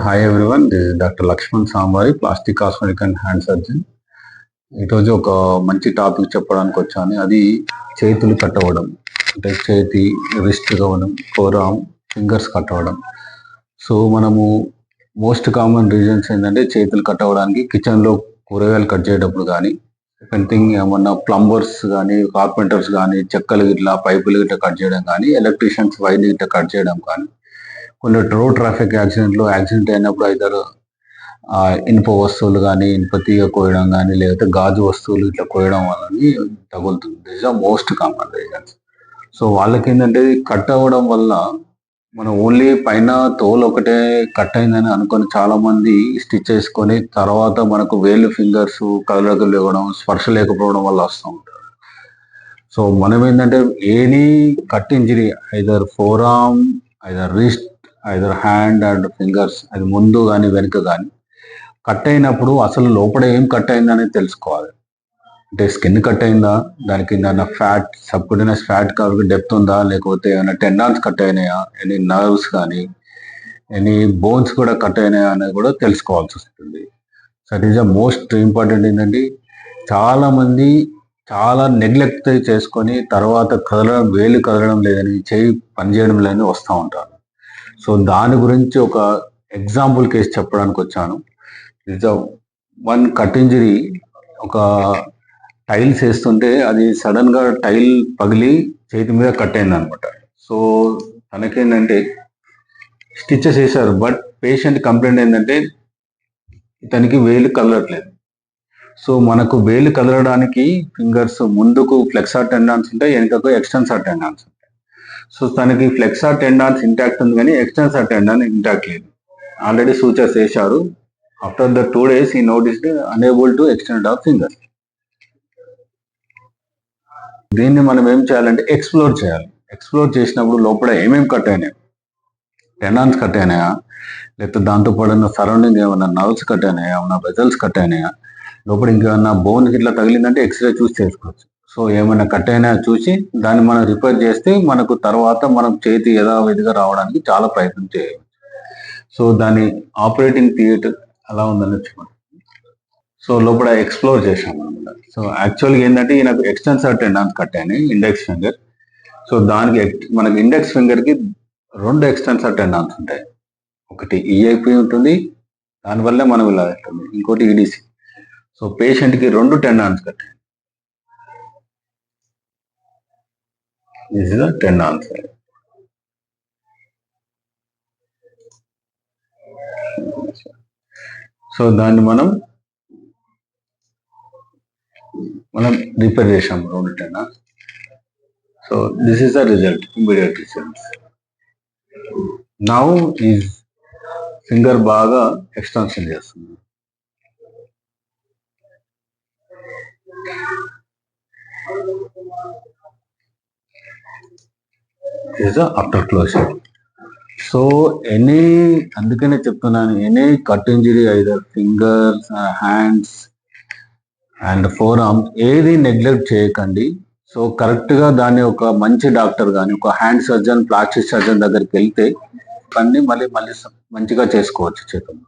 Hi everyone, this is doctor Lakshman Sambari, plastic cosmetic and hand surgeon. ఈరోజు ఒక మంచి topic చెప్పడానికి వచ్చాను. అది చేతులు కట్ అవ్వడం, అంటే చేతి రిస్ట్ అవ్వడం, ఫోర్ ఆర్మ్ ఫింగర్స్ కట్ అవ్వడం. సో మనము మోస్ట్ కామన్ రీజన్స్ ఏంటంటే చేతులు కట్ అవ్వడానికి కిచెన్లో కూరగాయలు కట్ చేసేటప్పుడు కానీ, సెకండ్ థింగ్ ఏమన్నా ప్లంబర్స్ కానీ, కార్పెంటర్స్ కానీ చెక్కలు ఇట్లా పైపులు ఇట్లా కట్ చేయడం కానీ, ఎలక్ట్రీషియన్స్ వైర్లు ఇట్లా కట్ చేయడం కానీ, కొన్ని రోడ్ ట్రాఫిక్ యాక్సిడెంట్ అయినప్పుడు అయితే ఇనుప వస్తువులు కానీ, ఇనుప తీగ కోయడం కానీ, లేకపోతే గాజు వస్తువులు ఇట్లా కోయడం వల్ల తగులుతుంది. This are most common reasons. So వాళ్ళకి ఏంటంటే కట్ అవ్వడం వల్ల మనం ఓన్లీ పైన తోలు ఒకటే కట్ అయిందని అనుకొని చాలా మంది స్టిచ్ చేసుకొని తర్వాత మనకు వేలు ఫింగర్స్ కదలలేకపోవడం, స్పర్శ లేకపోవడం వల్ల వస్తూ ఉంటారు. సో మనం ఏంటంటే any cut injury either four arm, either wrist, either hand and fingers, అది ముందు కానీ వెనుక కానీ కట్ అయినప్పుడు అసలు లోపల ఏం కట్ అయిందని తెలుసుకోవాలి. అంటే స్కిన్ కట్ అయిందా, దాని కింద ఫ్యాట్, సబ్క్యూటేనియస్ ఫ్యాట్ కాబట్టి డెప్త్ ఉందా, లేకపోతే ఏమైనా టెండాన్స్ కట్ అయినాయా, ఎనీ నర్వ్స్ కానీ ఎనీ బోన్స్ కూడా కట్ అయినాయా అనేది కూడా తెలుసుకోవాల్సి వస్తుంది. So it is the most important. ఏంటంటే చాలా మంది చాలా నెగ్లెక్ట్ చేసుకొని తర్వాత వేలు కదలడం లేదని, చేయి పనిచేయడం లేదని వస్తూ ఉంటారు. సో దాని గురించి ఒక ఎగ్జాంపుల్ కేసు చెప్పడానికి వచ్చాను. It's one cut injury. ఒక టైల్స్ వేస్తుంటే అది సడన్ గా టైల్ పగిలి చేతి మీద కట్ అయింది అనమాట. సో తనకేంటంటే స్టిచెస్ వేశారు, బట్ పేషెంట్ కంప్లైంట్ ఏంటంటే ఇతనికి వేలు కదలట్లేదు. సో మనకు వేలు కదలడానికి ఫింగర్స్ ముందుకు ఫ్లెక్సార్ టెండాన్స్ ఉంటాయి, వెనుకకు ఎక్స్టెన్సార్ టెండాన్స్ ఉంటాయి. సో తనకి ఫ్లెక్సార్ టెండాన్స్ ఇంటాక్ట్ ఉంది కానీ ఎక్స్టెన్సార్ టెండాన్ ఇంటాక్ట్ లేదు. ఆల్రెడీ సూచర్స్ వేశారు. After the 2 days he noticed unable to extend our fingers. దీన్ని మనం ఏం చేయాలంటే ఎక్స్ప్లోర్ చేయాలి. ఎక్స్ప్లోర్ చేసినప్పుడు లోపల ఏమేమి కట్ అయినాయి, టెండాన్స్ కట్ అయినాయా, లేకపోతే దాంతో పడిన సరౌండింగ్ ఏమైనా నర్వ్స్ కట్ అయినాయా, ఏమైనా వెజల్స్ కట్ అయినాయా, లోపల ఇంకేమన్నా బోన్ ఇట్లా తగిలిందంటే ఎక్స్రే చూసి చేసుకోవచ్చు. సో ఏమైనా కట్ అయినా చూసి దాన్ని మనం రిపేర్ చేస్తే మనకు తర్వాత మనం చేతి యథావిధిగా రావడానికి చాలా ప్రయత్నం చేయవచ్చు. సో దాని ఆపరేటింగ్ థియేటర్ అలా ఉందని చెప్పాను. సో లోపల ఎక్స్ప్లోర్ చేసాం అనమాట. సో యాక్చువల్గా ఏంటంటే ఈయనకు ఎక్స్టెన్సార్ టెండాన్స్ కట్ అయినాయి, ఇండెక్స్ ఫింగర్. సో దానికి మనకి ఇండెక్స్ ఫింగర్కి 2 ఎక్స్టెన్సార్ టెండాన్స్ ఉంటాయి. ఒకటి ఈఐపి ఉంటుంది, దానివల్లే మనం ఇలా ఉంటుంది, ఇంకోటి ఈడిసి. సో పేషెంట్కి 2 టెండాన్స్ కట్ అయ్యాయి. This is the tendon side. So దాన్ని మనం రిపేర్ చేసాం 2 tendons. So this is the result, immediate results. Now is finger బాగా ఎక్స్టెన్షన్ చేస్తుంది. is the after closure. So అందుకనే చెప్తున్నాను, any cut injury either fingers, hands and four arms ఏది neglect చేయకండి. So కరెక్ట్గా దాన్ని ఒక మంచి డాక్టర్ కానీ, ఒక హ్యాండ్ సర్జన్, ప్లాస్టిక్ సర్జన్ దగ్గరికి వెళ్తే అన్ని మళ్ళీ మంచిగా చేసుకోవచ్చు చేతులు.